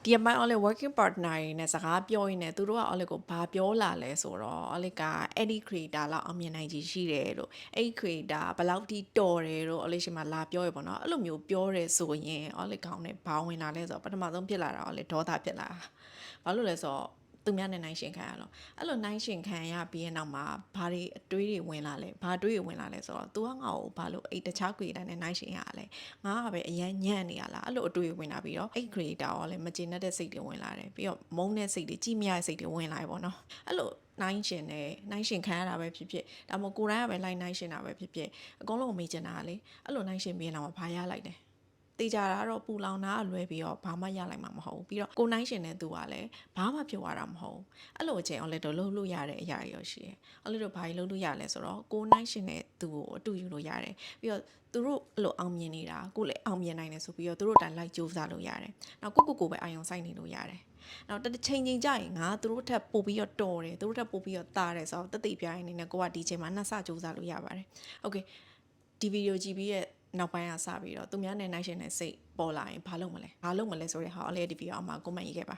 ဒီအပိုင်း Ollie working partner တွေနဲ့စကားပြောရင်းနဲ့သူတို့က Ollie ကိုဘာပြောလာလဲဆိုတော့ Ollie ကအဲ့ဒီ creator လောက်အောင်မြင်နိုင်ကြီးရှိတယ်လို့အဲ့ဒီ creator ဘယ်လောက်ထိတော်တယ်လို့ Ollie ရှိမှလာပြောရပေါ့နော်အဲ့လိုမျိုးပြောရဲဆိုရင် Ollie ကောင်းနဲ့ဘာဝင်လာလဲဆိုတော့ပထမဆုံးဖြစ်လာတာ Ollie ဒေါသဖြစ်လာဘာလို့လဲဆိုတော့သူများနဲ့နိုင်ရှင်ခံရလို့အဲ့လိုနိုင်ရှင်ခံရပြီးရင်နောက်မှာဘာတွေအတွေးတွေဝင်လာလဲဘာတွေးတွေဝင်လာလဲဆိုတော့ तू ကငါ့ကိုဘာလို့အဲ့တခြား creator နဲ့နိုင်ရှင်ရလဲငါကပဲအရန်ညံ့နေရလားအဲ့လိုအတွေးဝင်လာပြီးတော့အဲ့ creator ကလည်းမကျေနပ်တဲ့စိတ်တွေဝင်လာတယ်ပြီးတော့မုန်းတဲ့စိတ်တွေကြည်မြတဲ့စိတ်တွေဝင်လာပြီပေါ့နော်အဲ့လိုနိုင်ရှင်နဲ့နိုင်ရှင်ခံရတာပဲဖြစ်ဖြစ်ဒါမှမဟုတ်ကိုယ်တိုင်ကပဲလိုက်နိုင်ရှင်တာပဲဖြစ်ဖြစ်အကုန်လုံးမေ့ချင်တာလေအဲ့လိုနိုင်ရှင်ပြီးရင်တော့ဘာရလိုက်တယ်တေးကြတာတော့ပူလောင်တာလွယ်ပြီးတော့ဘာမှရလိုက်မှာမဟုတ်ဘူးပြီးတော့ကိုနိုင်ရှင်တဲ့သူကလည်းဘာမှဖြစ်သွားတာမဟုတ်ဘူးအဲ့လိုအချိန်အောင်လည်းတော့လှုပ်လို့ရတဲ့အရာတွေရောရှိတယ်အဲ့လိုတော့ဘာကြီးလှုပ်လို့ရလဲဆိုတော့ကိုနိုင်ရှင်တဲ့သူကိုအတူယူလို့ရတယ်ပြီးတော့သူတို့အဲ့လိုအောင်မြင်နေတာကိုလည်းအောင်မြင်နိုင်တယ်ဆိုပြီးတော့သူတို့တိုင်လိုက်ကြိုးစားလို့ရတယ်နောက်ကိုပဲအာယုံစိုက်နေလို့ရတယ်နောက်တစ်ချိန်ချိန်ကြရင်ငါသူတို့ထက်ပို့ပြီးတော့တော်တယ်သူတို့ထက်ပို့ပြီးတော့တားတယ်ဆိုတော့တသိပြိုင်နေနဲ့ကိုကဒီချိန်မှာနှစ်ဆကြိုးစားလို့ရပါတယ်โอเคဒီဗီဒီယိုကြည့်ပြီးရဲ့နောက်ပိုင်းကစပြီးတော့သူများနဲ့နိုင်ရှင်တဲ့စိတ်ပေါ်လာရင်ဘာလုပ်မလဲဆိုတဲ့ဟာအလေးဒီဗီဒီယိုအောက်မှာ comment ရေးခဲ့ပါ